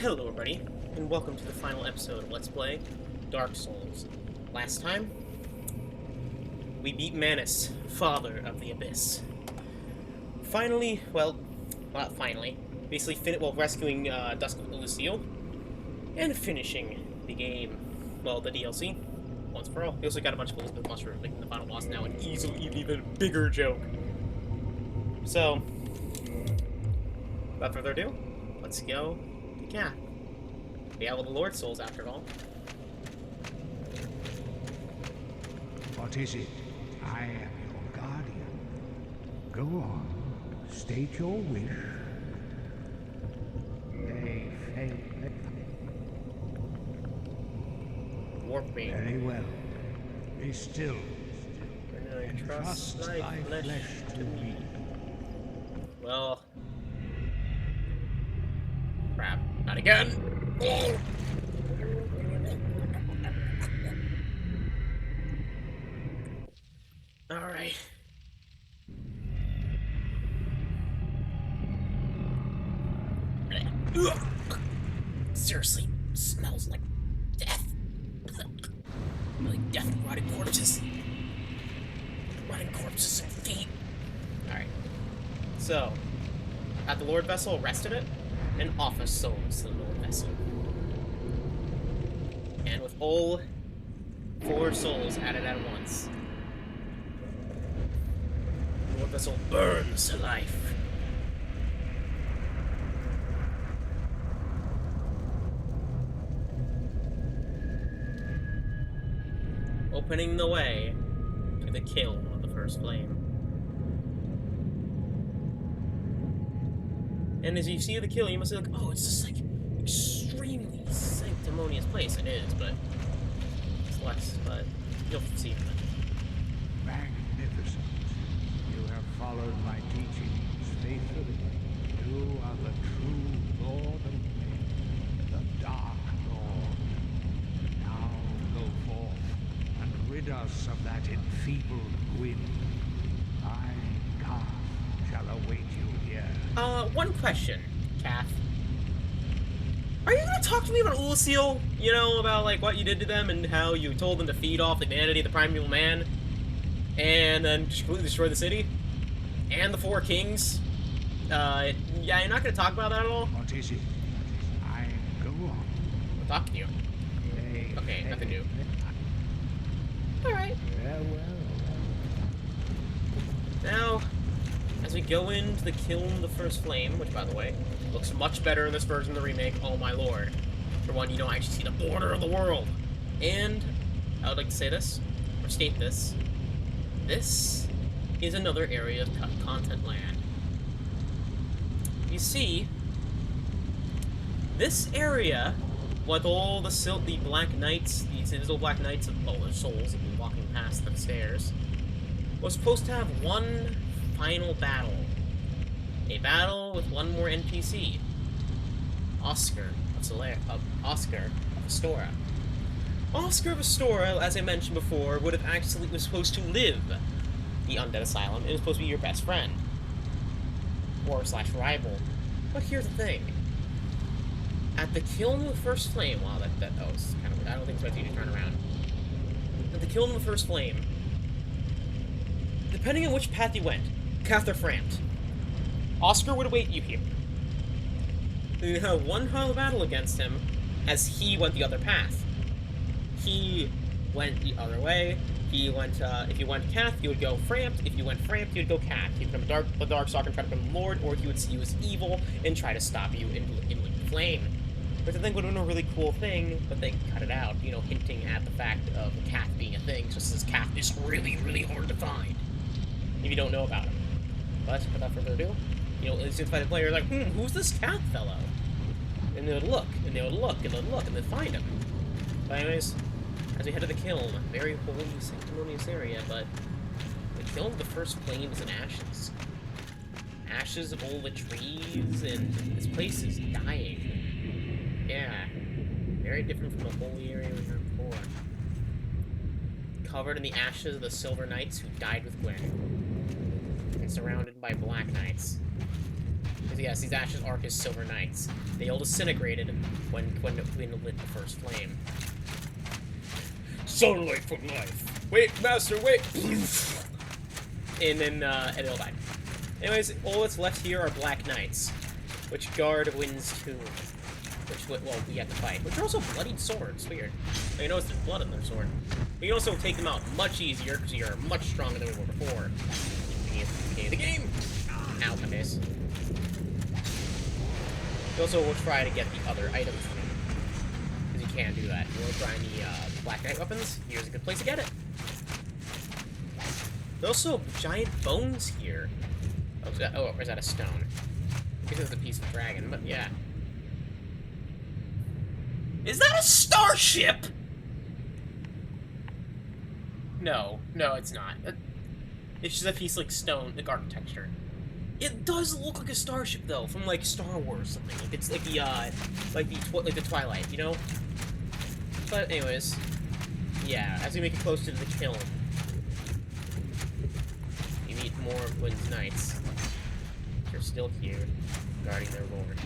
Hello everybody, and welcome to the final episode of Let's Play Dark Souls. Last time, we beat Manus, Father of the Abyss. Finally, well, not finally, basically rescuing Dusk of Lucille, and finishing the game, well, the DLC, once for all. We also got a bunch of Elizabeth Mushroom, making the final boss now an easily even bigger joke. So, without further ado, let's go to Kath. The Owl of the Lord Souls, after all. What is it? I am your guardian. Go on. State your wish. They fail. Warp me. Very well. Be still. And trust thy flesh to me. Well... crap. Not again! Alright. Seriously, smells like death. Like death and rotting corpses. Rotting corpses and feet. Alright. So, at the Lord Vessel, rested it, and offer souls to the Lord Vessel. And with all 4 souls added at once, the Lord Vessel burns to life. Opening the way to the kiln of the first flame. And as you see the kiln, you must be like, oh, it's just like extremely sanctimonious place. It is, but it's less, but you'll see it. Magnificent. You have followed my teachings faithfully. You are the true Lord of men, the Dark Lord. Now go forth and rid us of that enfeebled Gwyn. My Kath shall await you here. One question, Kath. Are you gonna talk to me about Lucille? You know, about, like, what you did to them and how you told them to feed off the humanity of the primeval man? And then just completely destroy the city? And the 4 kings? Yeah, you're not gonna talk about that at all? What is it? I go on. I'll talk to you. Okay, nothing new. Alright. Now, as we go into the Kiln the First Flame, which, by the way, looks much better in this version of the remake, oh my lord. For one, you don't actually see the border of the world. And, I would like to say this, or state this, this is another area of content land. You see, this area, with all the Black Knights, these invisible Black Knights of all their souls that be walking past the stairs, was supposed to have one final battle. A battle with one more NPC. Oscar of Astora. Oscar of Astora, as I mentioned before, was supposed to live the Undead Asylum. It was supposed to be your best friend. Or / rival. But here's the thing. At the Kiln of the First Flame, wow, that was kind of weird. I don't think it's supposed to turn around. At the Kiln of the First Flame, depending on which path you went, Kath or Framt, Oscar would await you here. You have one final battle against him, as he went the other path. He went the other way. He went, if you went Kath, you would go Framt. If you went Framt, you would go Kath. He'd become the Darkstalker and try to become Lord, or he would see you as evil and try to stop you in liquid flame. Which I think would have been a really cool thing, but they cut it out, you know, hinting at the fact of Kath being a thing, just as Kath is really, really hard to find if you don't know about him. But, without further ado, you know, as soon as the player is like, who's this Kath fellow? And they would look, and they would look, and they'd look, and they'd find him. But anyways, as we head to the Kiln, very holy, sanctimonious area, but the Kiln of the First Flame is in ashes. Ashes of all the trees, and this place is dying. Yeah, very different from the holy area we were before. Covered in the ashes of the Silver Knights who died with Gwen. And surrounded by Black Knights. Because yes, these ashes are his silver knights. They all disintegrated when Quinn lit the first flame. Sunlight for life. Wait, master, wait. And then it'll die. Anyways, all that's left here are Black Knights, which guard Wynn's tomb. Which, well, we have to fight. Which are also bloodied swords. Weird. You notice there's blood on their sword. We can also take them out much easier, because we are much stronger than we were before. Beginning of the game! Ow, my face. We also will try to get the other items from him. Because you can't do that. You want to grind the Black Knight weapons? Here's a good place to get it. There's also giant bones here. Oh, or is that a stone? I guess it's a piece of dragon, but yeah. Is that a starship? No, it's not. It's just a piece of, like, stone, like, architecture. It does look like a starship, though, from, like, Star Wars or something. Like, it's like the Twilight, you know? But anyways, yeah, as we make it closer to the kiln, you meet more of Wynn's knights. They're still here, guarding their lord.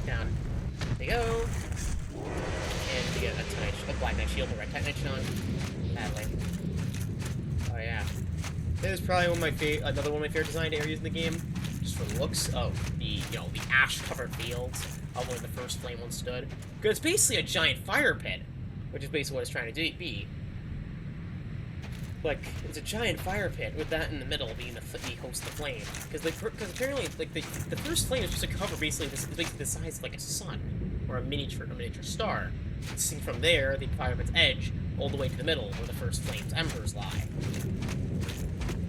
Down. There you go. And to get a Black Knight shield, a Red Knight on. Sadly. Oh yeah. This is probably another one of my favorite designed areas in the game, just for the looks of the the ash-covered fields of where the first flame one stood. Because it's basically a giant fire pit, which is basically what it's trying to be. Like, it's a giant fire pit with that in the middle being the host of the flame. Because apparently, like, the first flame is just a cover basically the size of, like, a sun, or a miniature star. Seeing from there, the fire pit's edge, all the way to the middle, where the first flame's embers lie.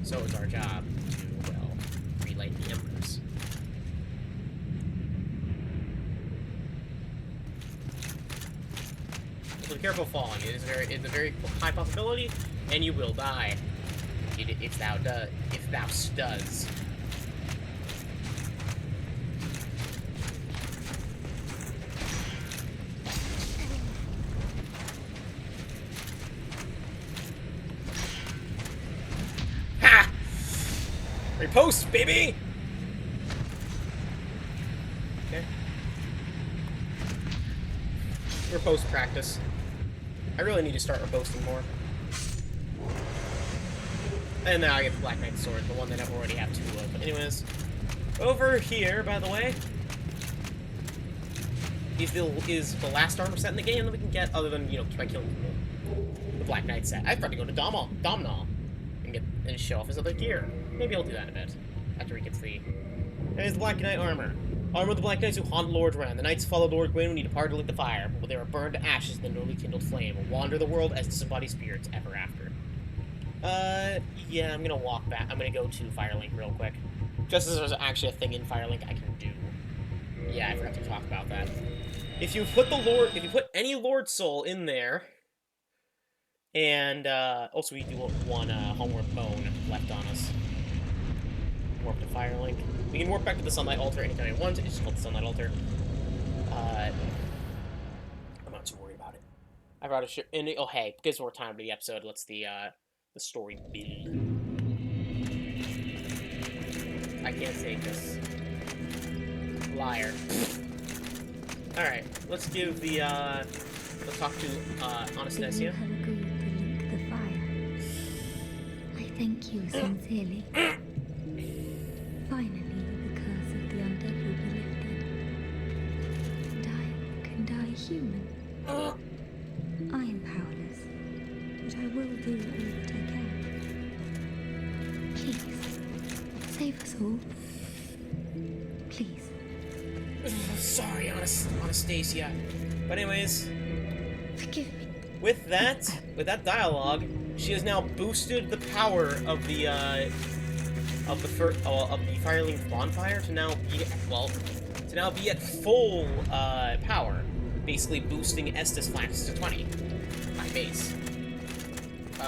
So it's our job to, well, relight the embers. So be careful falling. It's a very high possibility, and you will die if thou studs. Ha! Repost, baby. Okay. Repost practice. I really need to start reposting more. And now I get the Black Knight sword, the one that I already have two of. But anyways, over here, by the way, is the last armor set in the game that we can get, other than, by killing the Black Knight set. I'd probably go to Domhnall and show off his other gear. Maybe I'll do that in a bit, after he gets the... There's the Black Knight armor. Armor of the Black Knights who haunt Lord Ren. The knights follow Lord Gwyn when he departed to light the fire, but when they are burned to ashes in the newly kindled flame, will wander the world as disembodied spirits ever after. Yeah, I'm gonna walk back. I'm gonna go to Firelink real quick. Just as there's actually a thing in Firelink I can do. Yeah, I forgot to talk about that. If you put any Lord Soul in there, and, also we do one, Homeward Bone left on us. Warp to Firelink. We can warp back to the Sunlight Altar anytime we want. It's just called the Sunlight Altar. I'm not too worried about it. I brought a oh hey, because we're time to the episode, let's the story build. I can't take this. Liar. Alright, let's give the, let's talk to, Anastasia. You have agreed to link the fire. I thank you sincerely. Finally, the curse of the undead will be lifted. And I can die human. I am powerless, but I will do all that I can. Please, save us all. Please. Sorry, Anastasia. But anyways, Forgive me. with that dialogue, she has now boosted the power of the Firelink bonfire to now be at full power, basically boosting Estus flax to 20 by base.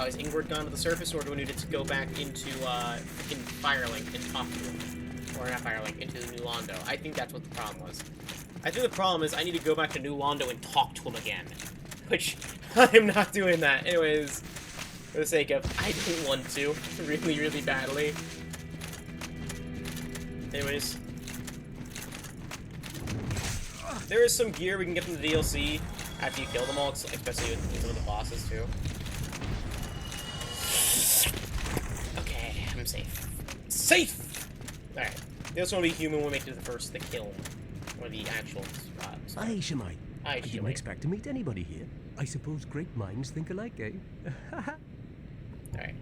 Is Ingrid gone to the surface, or do we need it to go back into freaking Firelink and talk to him? Or not Firelink, into New Londo. I think that's what the problem was. I think the problem is I need to go back to New Londo and talk to him again. Which, I'm not doing that. Anyways, for the sake of, I don't want to. Really, really badly. Anyways. There is some gear we can get from the DLC after you kill them all, especially with some of the bosses, too. Okay, I'm safe. Safe! Alright. They also want to be human when we make it to the Kiln. Or the actual Aye, Shemai. Aye, I didn't Shemai. expect to meet anybody here. I suppose great minds think alike, eh? Alright.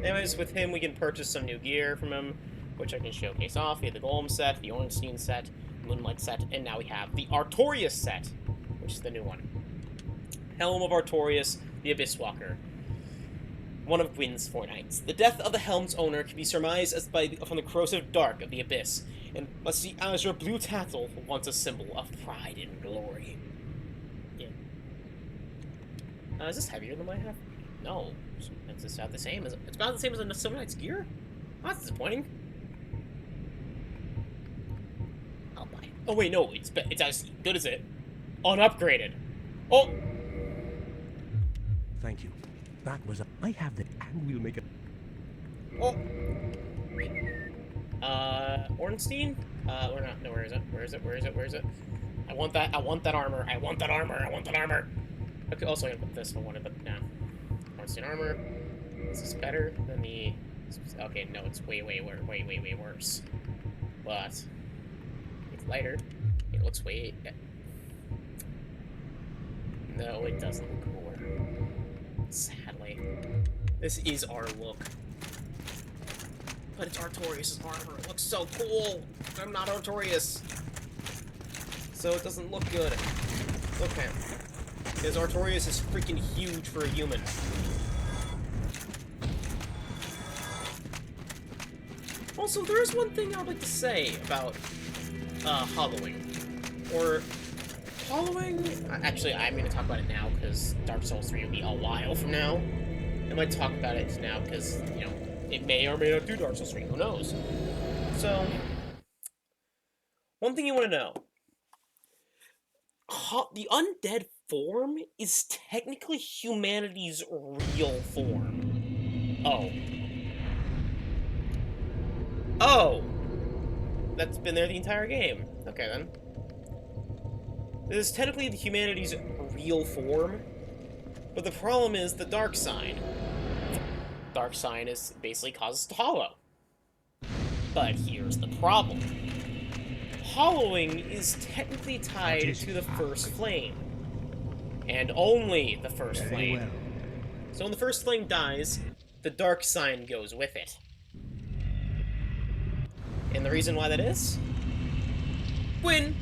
Anyways, with him, we can purchase some new gear from him, which I can showcase off. We have the Golem set, the Ornstein set, Moonlight set, and now we have the Artorias set, which is the new one. Helm of Artorias, the Abyss Walker. One of Gwyn's 4 knights. The death of the helm's owner can be surmised as from the corrosive dark of the Abyss, and unless the azure blue tattle once a symbol of pride and glory. Yeah. Is this heavier than I have? No. It's just about the same as it's about the same as a Silver Knight's gear? Oh, that's disappointing. I'll buy it. Oh wait, no, it's as good as it. Unupgraded. Oh! Thank you. That was a... I have that, and we'll make it... Oh! Ornstein? Or not, no, where is it? Where is it? Where is it? Where is it? I want that armor. I want that armor. I want that armor. Okay, also I'm gonna put this one, but no. Ornstein armor. Is this better than the... Okay, no, it's way worse. But... It's lighter. It looks way... No, it doesn't look cooler. Sadly. This is our look. But it's Artorias' armor. It looks so cool! I'm not Artorias! So it doesn't look good. Okay. Because Artorias is freaking huge for a human. Also, there is one thing I would like to say about hollowing. Or hollowing? Actually, I'm going to talk about it now because Dark Souls 3 will be a while from now. I might talk about it now because, you know, it may or may not do Dark Souls 3. Who knows? So, one thing you want to know. The undead form is technically humanity's real form. Oh. Oh! That's been there the entire game. Okay, then. This is technically humanity's real form, but the problem is the dark sign. Dark sign is basically causes to hollow. But here's the problem. Hollowing is technically tied to the first flame. And only the first flame. well. So when the first flame dies, the dark sign goes with it. And the reason why that is? When...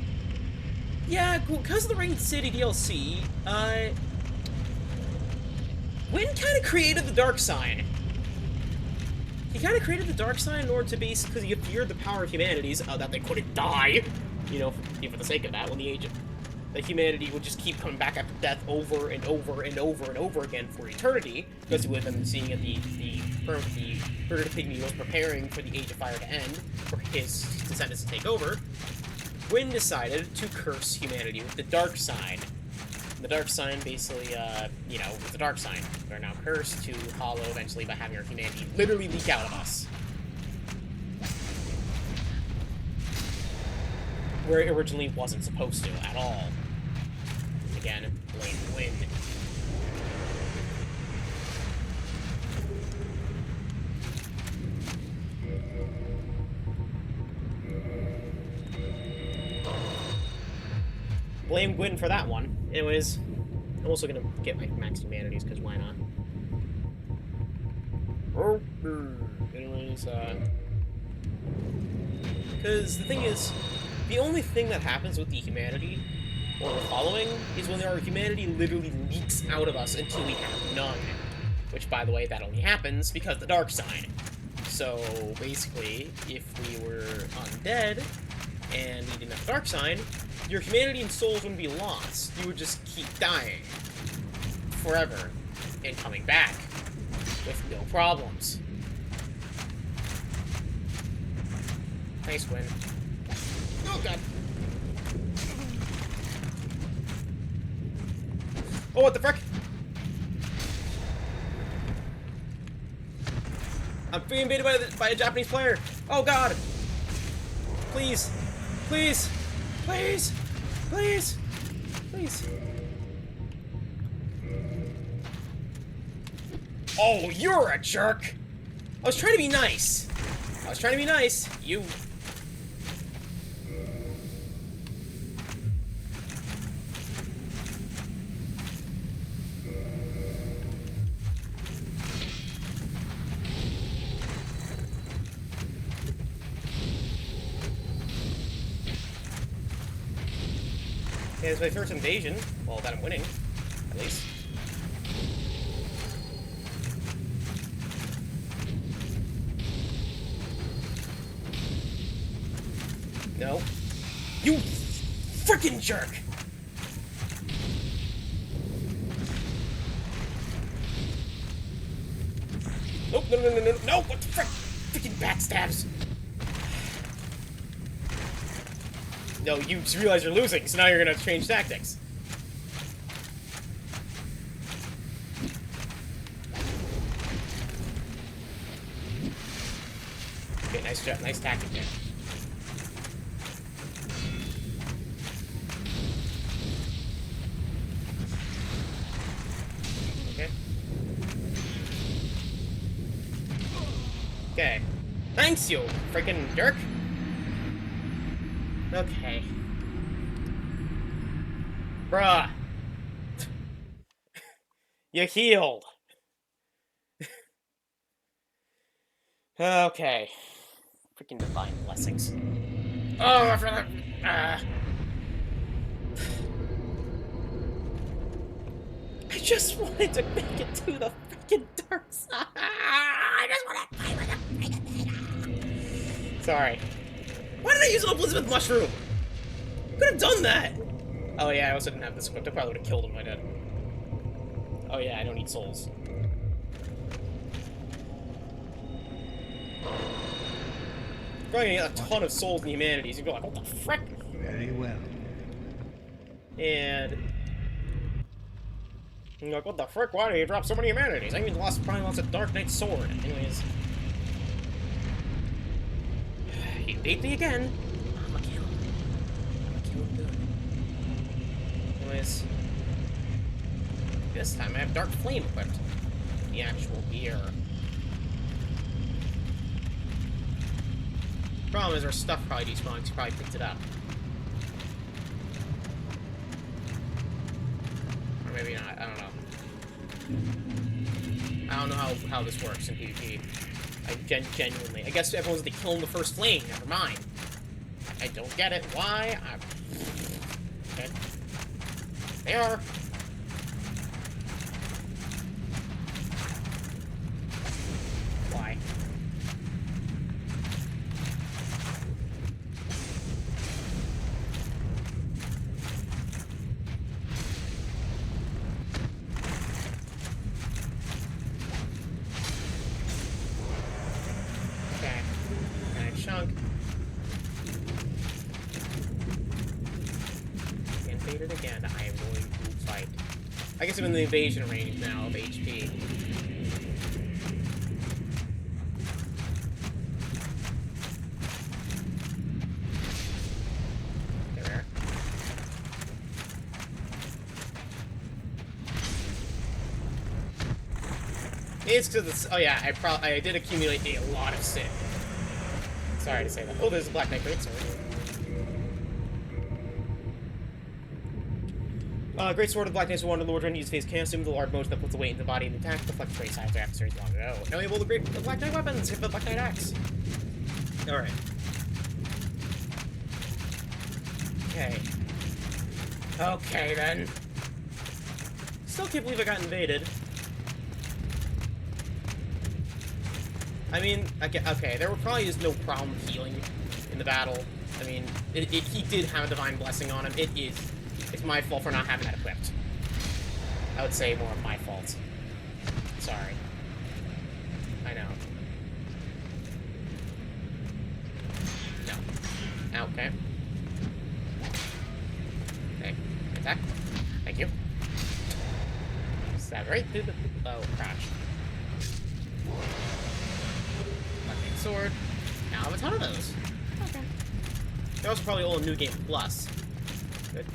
Yeah, because of the Rain City DLC, Gwyn kind of created the dark sign. He kind of created the dark sign in order to base, because he feared the power of humanities, that they couldn't die, you know, for the sake of that, when the age of... That humanity would just keep coming back after death over and over and over and over again for eternity, because he would have been seeing that the bird of Pygmy was preparing for the Age of Fire to end, for his descendants to take over. Gwyn decided to curse humanity with the dark sign. The dark sign basically, you know, with the dark sign. We're now cursed to hollow eventually by having our humanity literally leak out of us. Where it originally wasn't supposed to at all. Again, blame Gwyn. Blame Gwyn for that one. Anyways, I'm also gonna get my max humanities, because why not? Anyways, because the thing is, the only thing that happens with the humanity, or the following, is when our humanity literally leaks out of us until we have none. Which, by the way, that only happens because of the dark sign. So, basically, if we were undead, and we didn't have the dark sign, your humanity and souls wouldn't be lost. You would just keep dying. Forever. And coming back. With no problems. Thanks, Gwyn. Oh, God. Oh, what the frick? I'm being invaded by a Japanese player. Oh, God. Please. Please. Please. Please. Please. Oh, you're a jerk. I was trying to be nice. I was trying to be nice. You... Okay, this is my first invasion. Well, that I'm winning, at least. No. You freaking jerk! Nope, no, no, no, no, no! What the frick? Freaking backstabs! No, you just realize you're losing, so now you're gonna change tactics. Okay, nice job, nice tactic there. Okay. Okay. Thanks, you freaking jerk. Okay. Bruh. You healed. Okay. Freaking divine blessings. Oh, for the... I just wanted to make it to the freaking dark side. I just want to fight with a freaking... Sorry. Why did I use an Elizabeth mushroom? I could have done that. Oh yeah, I also didn't have this equipped. I probably would have killed him if I did. Oh yeah, I don't need souls. Probably gonna get a ton of souls in the humanities. You'd go like, what the frick? Very well. And you're like, what the frick? Why do you drop so many humanities? I even probably lost a Dark Knight sword. Anyways. He beat me again. I'm gonna kill him. I'm gonna kill him good. Anyways. This time I have Dark Flame equipped. The actual gear. Problem is our stuff probably despawned, so he probably picked it up. Or maybe not, I don't know. I don't know how this works in PvP. I genuinely. I guess everyone's the Kiln the first flame, never mind. I don't get it. Why? Okay. They are. Why? Okay. Next chunk. Invaded again. I am going to fight. I guess I'm in the invasion range now of HP. There. It's because it's. Oh yeah, I did accumulate a lot of sin. Sorry to say that. Oh, there's a Black Knight Greatsword. Greatsword of the Black Knight's one of the Lord Ren used to face consume the large motion that puts the weight in the body and the attack deflects straight sides or adversaries long ago. Now able to the Black Knight weapons, hit the Black Knight axe. Alright. Okay. Okay then. Still can't believe I got invaded. I mean, okay, there were probably just no problem healing in the battle. I mean, he did have a Divine Blessing on him. It's my fault for not having that equipped. I would say more of my fault. Sorry. I know. No. Okay. Attack. Thank you. Stab right through the... Oh, crouch. Lightning sword. Now I have a ton of those. Okay. Those are probably all New Game Plus.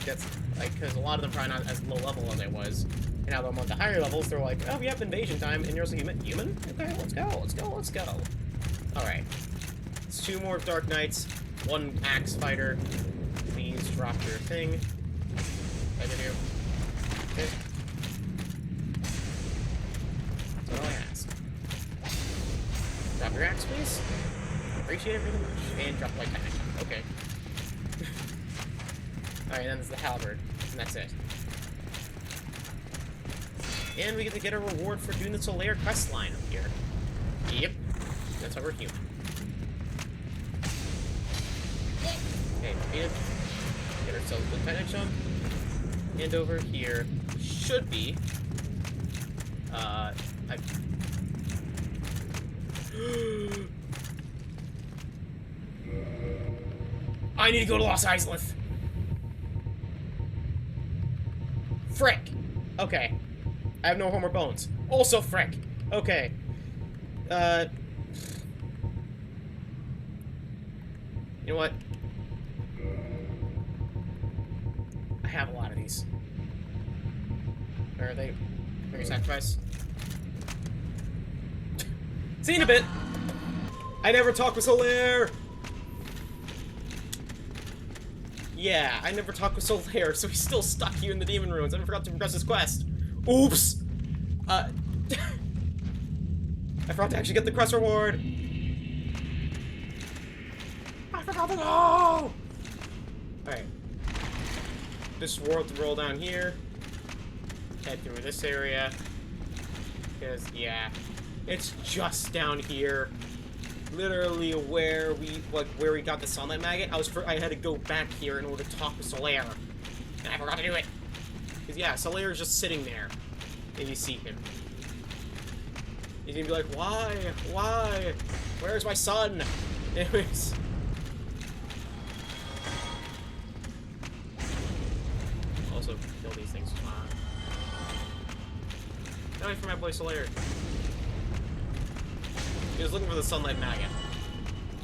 That's like, because a lot of them probably not as low level as I was. And now that I'm on the higher levels, they're like, oh, we have invasion time, and you're also human. Human? Okay, let's go, let's go, let's go. Alright. It's 2 more Dark Knights, 1 Axe Fighter. Please drop your thing. Like I do. Okay. That's all I ask. Drop your axe, please. Appreciate it really much. And drop like that. Okay. Alright, then there's the halberd. And that's it. And we get to get a reward for doing the Solaire quest line up here. Yep. That's how we're human. Okay, defeated. Get ourselves a Lieutenant jump. And over here should be... I need to go to Los Isleth. Frick. Okay. I have no Homer bones. Also frick. Okay. You know what? I have a lot of these. Where are they? Bring your sacrifice. See you in a bit. I never talked with Solaire. Yeah, I never talked with Solaire, so he's still stuck here in the Demon Ruins. I forgot to progress his quest. Oops! I forgot to actually get the quest reward! I forgot to go! Alright. This world to roll down here. Head through this area. Because, yeah. It's just down here. Literally where we got the Sunlight Maggot. I had to go back here in order to talk with Solaire. And I forgot to do it. Because, yeah, Solaire is just sitting there. And you see him. He's gonna be like, why? Why? Where's my son? Anyways. Also, kill these things. Now wait for my boy Solaire. He was looking for the Sunlight Maggot.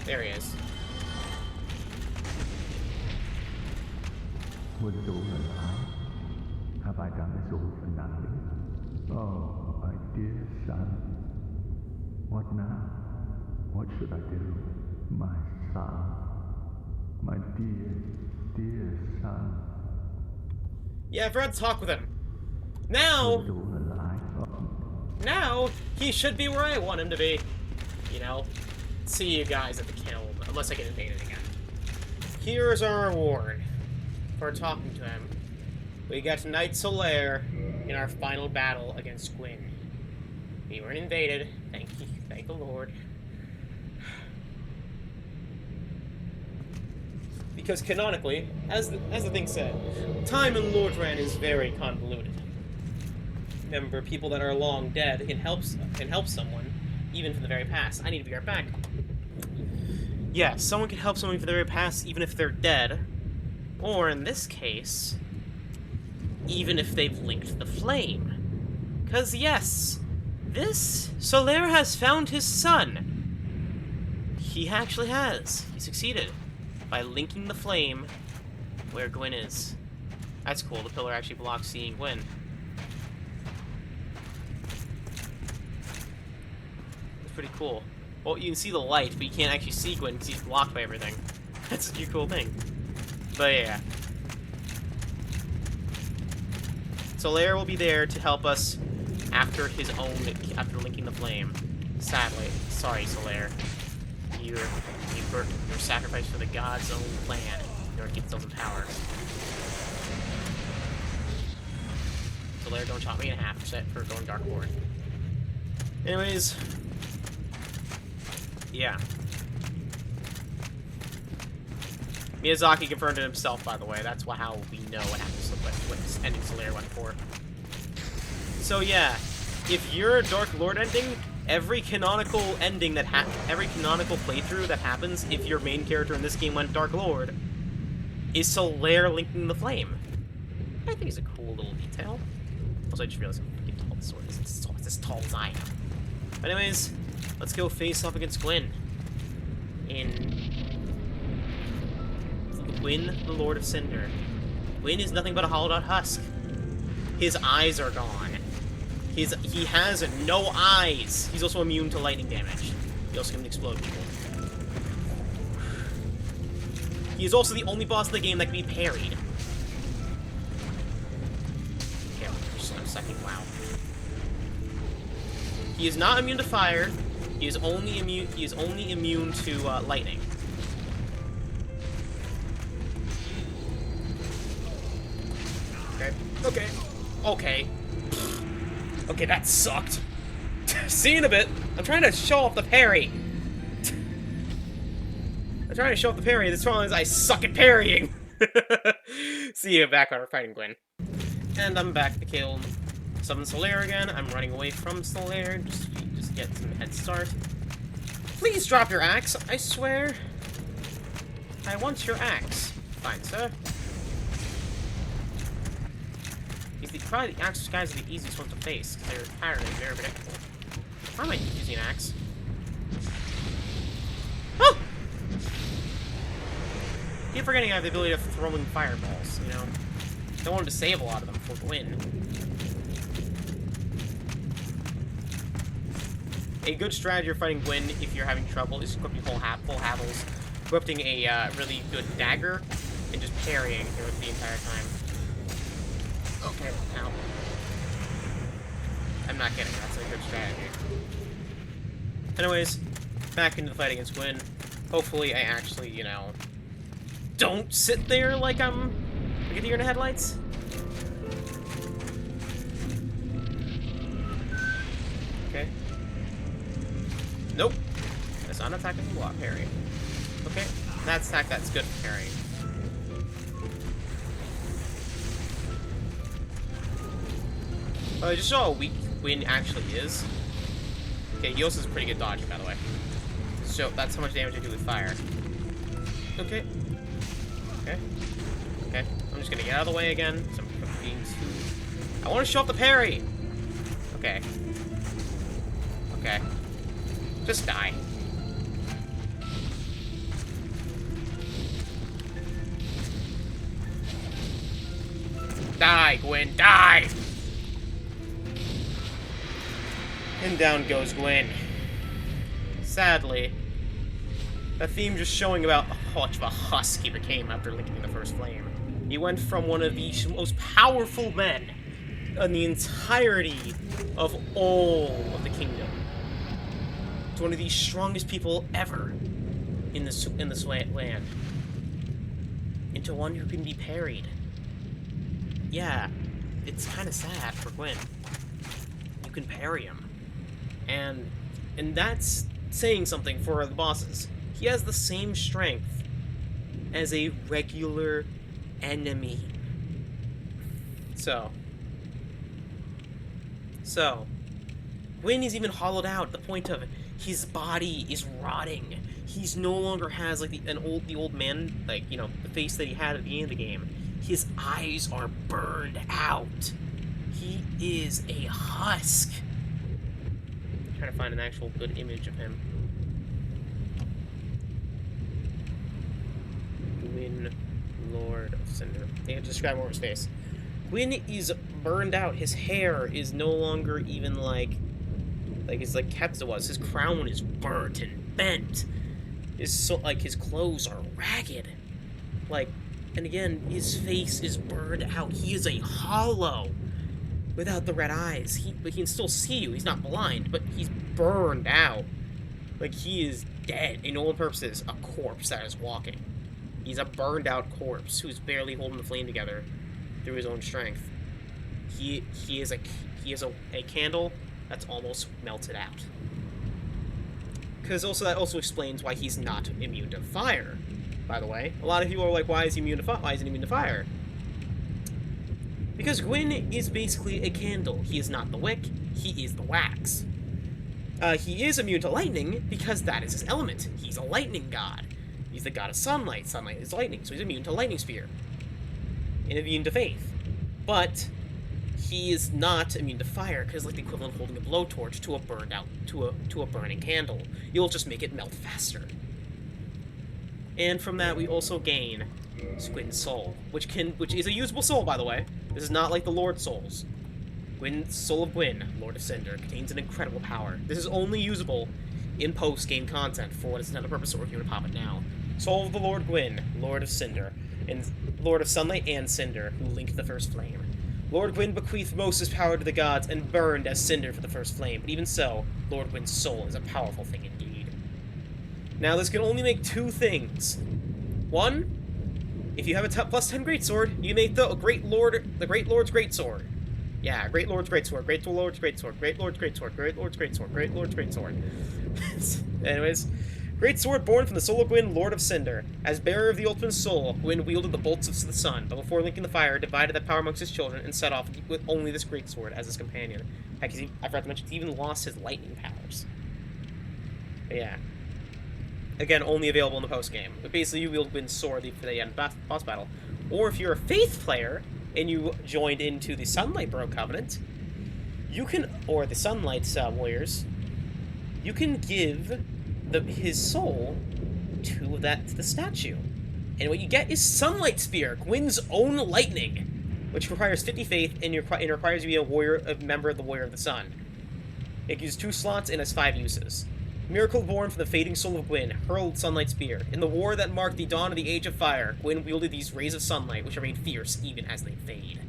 There he is. Was it all a lie? Have I done this all for nothing? Oh, my dear son. What now? What should I do? My son. My dear, dear son. Yeah, I forgot to talk with him. Now... Was it all a lie? Oh. Now, he should be where I want him to be. You know? See you guys at the Kiln, unless I get invaded again. Here's our reward for talking to him. We got Knight Solaire in our final battle against Gwyn. We weren't invaded. Thank you. Thank the Lord. Because canonically, as the thing said, time in Lordran is very convoluted. Remember, people that are long dead can help someone, even from the very past. I need to be right back. Yeah, someone can help someone from the very past, even if they're dead. Or, in this case, even if they've linked the flame. Because, yes, this Solaire has found his son. He actually has. He succeeded by linking the flame where Gwyn is. That's cool. The pillar actually blocks seeing Gwyn. It's pretty cool. Well, you can see the light, but you can't actually see Gwyn because he's blocked by everything. That's a pretty cool thing. But yeah. Solaire will be there to help us after after linking the flame. Sadly. Sorry, Solaire. You're sacrificed for the god's own plan in order to keep themselves in power. Solaire, don't chop me in half for going Dark Lord. Anyways. Yeah. Miyazaki confirmed it himself, by the way. That's how we know what happens, what this ending Solaire went for. So yeah, if you're a Dark Lord ending, every canonical ending every canonical playthrough that happens, if your main character in this game went Dark Lord, is Solaire linking the flame. think is a cool little detail. Also, I just realized how freaking tall this sword is. It's as tall as I am. But anyways, let's go face off against Gwyn. Gwyn, the Lord of Cinder. Gwyn is nothing but a hollowed out husk. His eyes are gone. He has no eyes. He's also immune to lightning damage. He also can explode people. He is also the only boss in the game that can be parried. Okay, just a second. Wow. He is not immune to fire. He is only immune to lightning. Okay. Okay. Okay, that sucked. See you in a bit. I'm trying to show off the parry. This problem is I suck at parrying. See you back when we're fighting Gwyn. And I'm back at the Kiln. Summon Solaire again. I'm running away from Solaire. Just get some head start. Please drop your axe, I swear. I want your axe. Fine, sir. Probably the axe guys are the easiest ones to face, because they're apparently very predictable. Why am I using an axe? Oh! Keep forgetting I have the ability of throwing fireballs, you know? I wanted to save a lot of them for Gwyn. A good strategy for fighting Gwyn, if you're having trouble, is equipping full havels, equipping a really good dagger, and just parrying the entire time. Okay, now. I'm not kidding, that's a good strategy. Anyways, back into the fight against Gwyn. Hopefully I actually, you know, don't sit there like I'm like a deer in the headlights. Okay. Nope. That's not an attack with a block parry. Okay, that's attack that's good for parrying. I just saw how weak Gwyn actually is. Okay, he also has a pretty good dodge, by the way. So that's how much damage I do with fire. Okay. Okay. Okay. I'm just gonna get out of the way again. So I'm being too... I want to show off the parry! Okay. Okay. Just die. Die, Gwyn, die! And down goes Gwyn. Sadly, a theme just showing about how much of a husk he became after licking the first flame. He went from one of the most powerful men in the entirety of all of the kingdom to one of the strongest people ever in this land, into one who can be parried. Yeah, it's kind of sad for Gwyn. You can parry him. And that's saying something for the bosses. He has the same strength as a regular enemy. So, Gwyn is even hollowed out. The point of his body is rotting. He's no longer has like the old man, like, you know, the face that he had at the end of the game. His eyes are burned out. He is a husk. I'm trying to find an actual good image of him. Gwyn, Lord of Cinder. They have to describe more of his face. Gwyn is burned out. His hair is no longer even like it's like kept as it was. His crown is burnt and bent. His clothes are ragged. And again, his face is burned out. He is a hollow without the red eyes. But he can still see you. He's not blind, but he's burned out. Like, he is dead. In all purposes, a corpse that is walking. He's a burned out corpse who's barely holding the flame together through his own strength. He is a candle that's almost melted out. Because that also explains why he's not immune to fire. By the way, a lot of people are like, why is he immune to fire? Why isn't he immune to fire? Because Gwyn is basically a candle. He is not the wick, he is the wax. He is immune to lightning because that is his element. He's a lightning god. He's the god of sunlight. Sunlight is lightning, so he's immune to lightning spear. And immune to faith. But he is not immune to fire, because like the equivalent of holding a blowtorch to a burned out to a burning candle. You'll just make it melt faster. And from that, we also gain Gwyn's soul, which is a usable soul, by the way. This is not like the Lord souls. Soul of Gwyn, Lord of Cinder, contains an incredible power. This is only usable in post-game content for what is another purpose, or if you were to pop it now. Soul of the Lord Gwyn, Lord of Cinder, and Lord of Sunlight and Cinder, who linked the first flame. Lord Gwyn bequeathed most of his power to the gods and burned as cinder for the first flame, but even so, Lord Gwyn's soul is a powerful thing indeed. Now, this can only make two things. One, if you have a plus 10 greatsword, you make the Great Lord's greatsword. Yeah, Great Lord's greatsword, Great Lord's greatsword, Great Lord's greatsword, Great Lord's greatsword, Great Lord's greatsword. Anyways, great sword born from the soul of Gwyn, Lord of Cinder. As bearer of the ultimate soul, Gwyn wielded the bolts of the sun, but before linking the fire, divided that power amongst his children and set off with only this great sword as his companion. Heck, I forgot to mention, he even lost his lightning powers. But yeah. Again, only available in the post-game. But basically, you wield Gwyn's sword for the end boss battle. Or if you're a Faith player, and you joined into the Sunlight Bro Covenant, you can, or the Sunlight Warriors, you can give his soul to the statue. And what you get is Sunlight Spear, Gwyn's own lightning, which requires 50 faith and requires you to be a member of the Warrior of the Sun. It uses 2 slots and has 5 uses. Miracle born from the fading soul of Gwyn, hurled Sunlight Spear. In the war that marked the dawn of the Age of Fire, Gwyn wielded these rays of sunlight, which remain fierce even as they fade.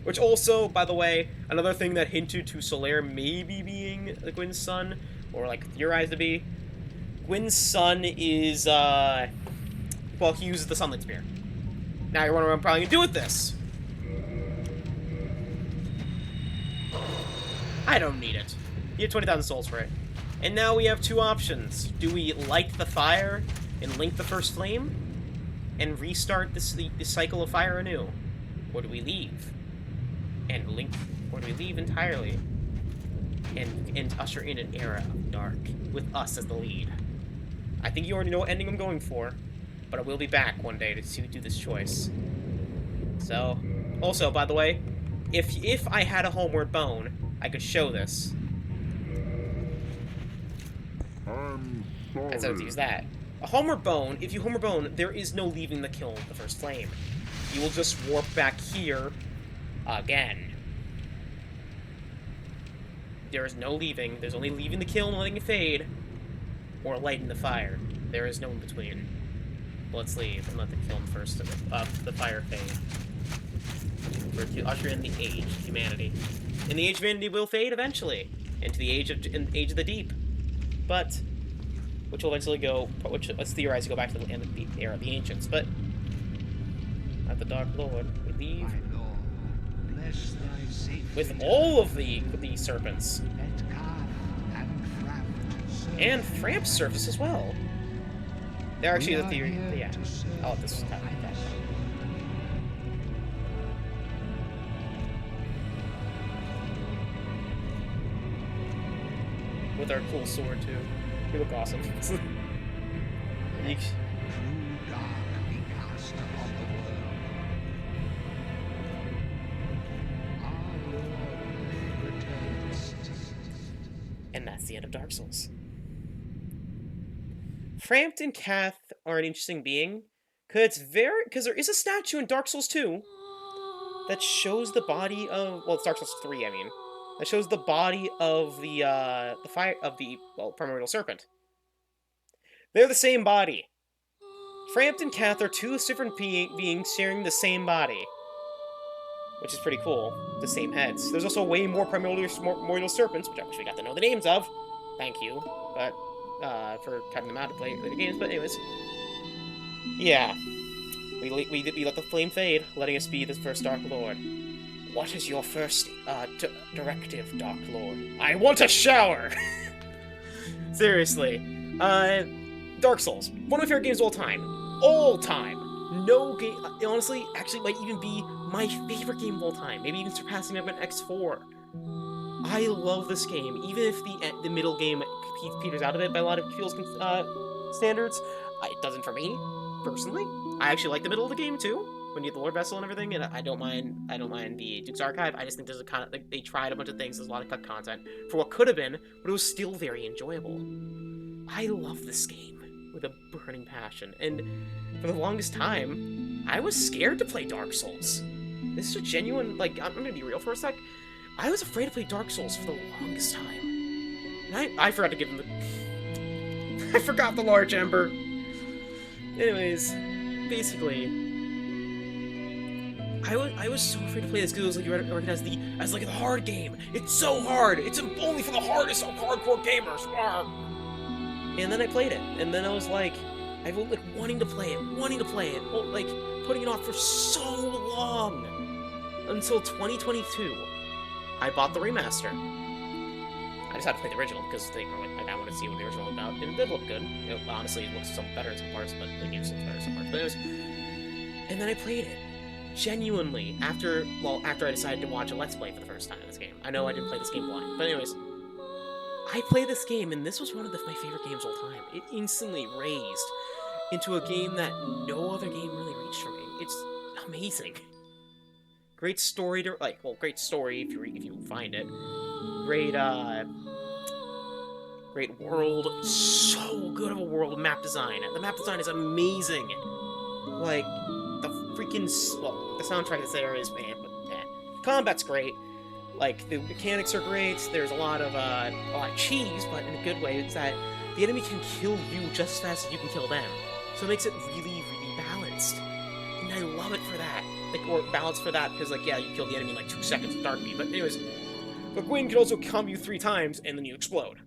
Which also, by the way, another thing that hinted to Solaire maybe being Gwyn's son, or like theorized to be. Gwyn's son is, well, he uses the Sunlight Spear. Now you're wondering what I'm probably gonna do with this. I don't need it. You get 20,000 souls for it. And now we have 2 options. Do we light the fire and link the first flame and restart the cycle of fire anew? Or do we leave and link, or do we leave entirely and usher in an era of dark with us as the lead? I think you already know what ending I'm going for, but I will be back one day to do this choice. So, also, by the way, if I had a homeward bone, I could show this. Instead of use that. A homeward bone, if you homeward bone, there is no leaving the kiln, the first flame. You will just warp back here again. There is no leaving. There's only leaving the kiln, letting it fade, or lighting the fire. There is no in between. Let's leave and let the kiln first, the fire fade. We're to usher in the age of humanity. And the age of humanity will fade eventually into the age of the deep. But which will eventually go, let's theorize to go back to the end of the era of the ancients. But at the Dark Lord, we leave with all of the serpents and Framp's surface as well. They're actually the theory. Yeah, I'll let this kind of like that. With our cool sword too. You look awesome. True dark be cast upon the world. Our Lord returns. And that's the end of Dark Souls. Frampt and Kath are an interesting being, because there is a statue in Dark Souls 2 that shows the body of, well, it's Dark Souls 3, I mean, that shows the body of the primordial serpent. They're the same body. Frampt and Kath are 2 different beings sharing the same body, which is pretty cool. The same heads. There's also way more primordial serpents, which I wish we got to know the names of. Thank you, but for cutting them out to play later games. But anyways, yeah, we let the flame fade, letting us be the first Dark Lord. What is your first directive, Dark Lord? I want a shower! Seriously. Dark Souls. One of my favorite games of all time. All time. No game... honestly, actually might even be my favorite game of all time. Maybe even surpassing Mega Man X4. I love this game. Even if the middle game peters out of it by a lot of people's standards, it doesn't for me, personally. I actually like the middle of the game, too. when you get the Lord Vessel and everything, and I don't mind the Duke's Archive. I just think there's a kind of like they tried a bunch of things. There's a lot of cut content for what could have been, but it was still very enjoyable. I love this game with a burning passion, and for the longest time, I was scared to play Dark Souls. This is a genuine, like, I'm gonna be real for a sec. I was afraid to play Dark Souls for the longest time. And I forgot to give him the... I forgot the large ember. Anyways, basically, I was so afraid to play this because it was like you recognized as like a hard game. It's so hard. It's only for the hardest of hardcore gamers. And then I played it, and then I was like, I was like wanting to play it, like putting it off for so long until 2022. I bought the remaster. I just had to play the original because I wanted to see what the original was about, and it did look good. Honestly, it looks some better in some parts, but the game looks better in some parts. But anyways, and then I played it. Genuinely, after I decided to watch a Let's Play for the first time in this game. I know I didn't play this game blind, but anyways, I played this game, and this was one of my favorite games of all time. It instantly raised into a game that no other game really reached for me. It's amazing. Great story great story if you find it. Great world. So good of a world. Map design. The map design is amazing. Like, the freaking... Well, the soundtrack that's there is, man, but, combat's great. Like, the mechanics are great. There's a lot of cheese, but in a good way. It's that the enemy can kill you just as fast as you can kill them. So it makes it really, really balanced. And I love it for that. Like, or balanced for that, because, like, yeah, you kill the enemy in, like, 2 seconds with Dark Beam. But anyways, the Gwyn can also combo you 3 times, and then you explode.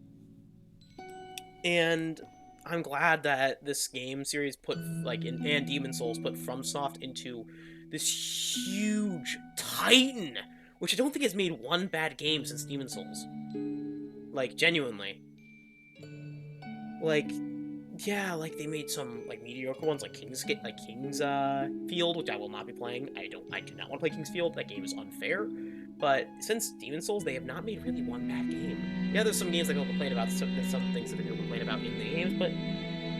And I'm glad that this game series put, like, and Demon Souls put FromSoft into this huge titan, which I don't think has made one bad game since Demon Souls. Like, genuinely. Like, yeah, like, they made some, like, mediocre ones, like King's Field, which I will not be playing. I do not want to play King's Field. That game is unfair. But since Demon Souls, they have not made really one bad game. Yeah, there's some games that people complain about, there's some things that people complain about in the games, but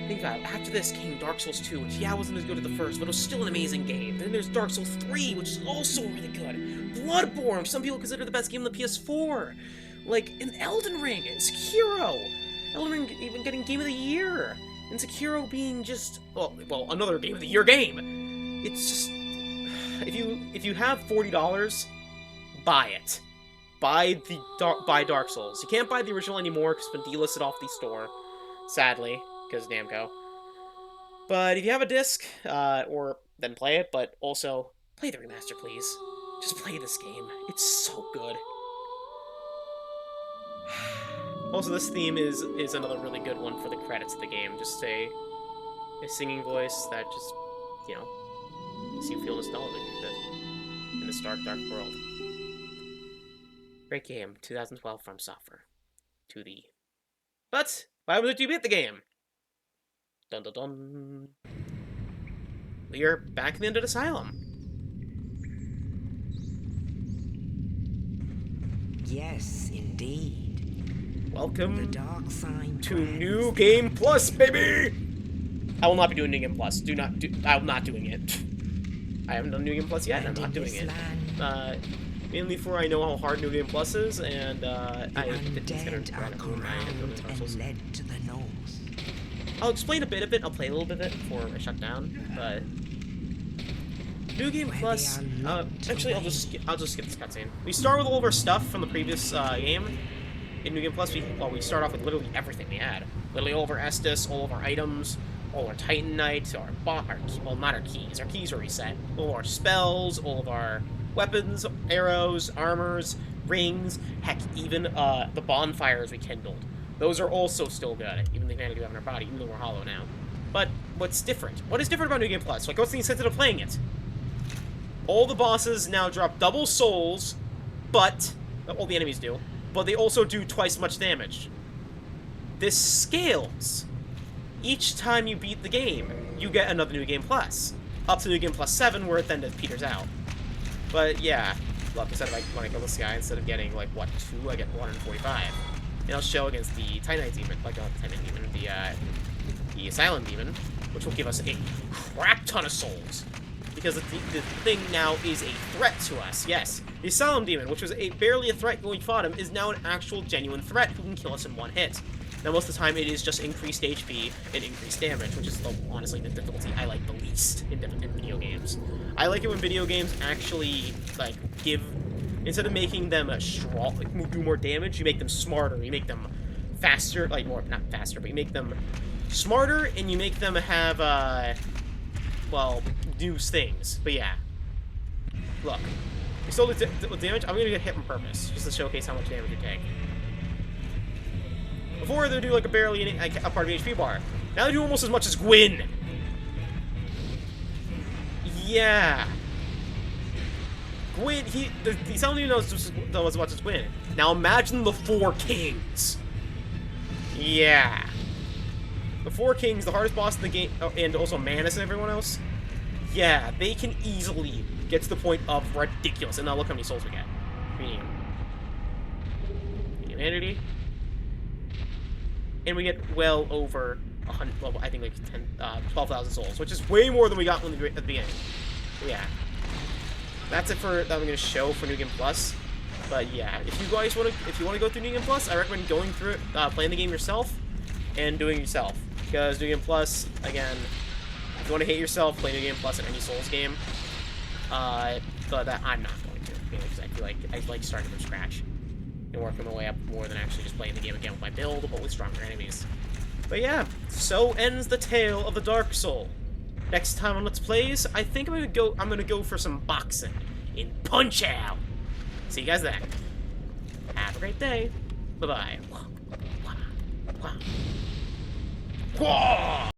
think about it. After this came Dark Souls 2, which, yeah, wasn't as good as the first, but it was still an amazing game. Then there's Dark Souls 3, which is also really good. Bloodborne, which some people consider the best game on the PS4. Like, in Elden Ring, and Sekiro. Elden Ring even getting Game of the Year. And Sekiro being just, well, another Game of the Year game. It's just, if you have $40, buy it. Buy Dark Souls. You can't buy the original anymore because it's been delisted off the store, sadly, because Namco. But if you have a disc, then play it, but also play the remaster, please. Just play this game. It's so good. Also, this theme is another really good one for the credits of the game. Just a singing voice that just, you know, makes you feel nostalgic in this dark, dark world. Great game, 2012 from Software. But why would you beat the game? Dun dun dun. We are back in the Undead Asylum. Yes, indeed. Welcome The dark side to New Game Plus, baby! I will not be doing New Game Plus. I'm not doing it. I haven't done New Game Plus yet, and I'm not doing it. Mainly for I know how hard New Game Plus is, and I think it's gonna ruin my consoles. led to the north. I'll explain a bit of it. I'll play a little bit of it before I shut down. But New Game Plus. Actually, I'll just skip this cutscene. We start with all of our stuff from the previous game. In New Game Plus, we start off with literally everything we had. Literally all of our Estus, all of our items, all our Titanite, well, not our keys. Our keys are reset. All of our spells, all of our weapons, arrows, armors, rings, heck, even the bonfires we kindled. Those are also still good, even the humanity we have in our body, even though we're hollow now. But what's different? What is different about New Game Plus? Like, what's the incentive of playing it? All the bosses now drop double souls, but all the enemies do. But they also do twice as much damage. This scales. Each time you beat the game, you get another New Game Plus. Up to New Game Plus 7, where it then peters out. But yeah, look, instead of when I kill this guy, instead of getting, like, what, 2, I get 145. And I'll show against the Titanite Demon, like, not the Titanite Demon, the Asylum Demon, which will give us a crap ton of souls. because the thing now is a threat to us. Yes, the Asylum Demon, which was barely a threat when we fought him, is now an actual genuine threat who can kill us in one hit. Now, most of the time, it is just increased HP and increased damage, which is, honestly, the difficulty I like the least in video games. I like it when video games actually, like, instead of making them strong, like, do more damage, you make them smarter, you make them faster, like, not faster, but you make them smarter, and you make them have, well, do things. But yeah. Look. We still do damage. I'm gonna get hit on purpose, just to showcase how much damage you take. Before, they do, like, a part of HP bar. Now they do almost as much as Gwyn! Yeah. Gwyn, the Asylum Demon knows as much as Gwyn. Now imagine the Four Kings. Yeah. The Four Kings, the hardest boss in the game, and also Manus and everyone else. Yeah, they can easily get to the point of ridiculous. And now look how many souls we get. Medium Entity. And we get well over 100, well, I think like 12,000 souls, which is way more than we got at the beginning. But yeah. That's it for that I'm going to show for New Game Plus. But yeah, if you guys want to go through New Game Plus, I recommend going through it, playing the game yourself, and doing it yourself. Because New Game Plus, again, if you want to hate yourself, play New Game Plus in any Souls game. But that I'm not going to, because I feel like I like starting from scratch and working my way up more than actually just playing the game again with my build, but with stronger enemies. But yeah, so ends the tale of the Dark Soul. Next time on Let's Plays, I think I'm gonna go for some boxing in Punch-Out! See you guys then. Have a great day. Bye-bye.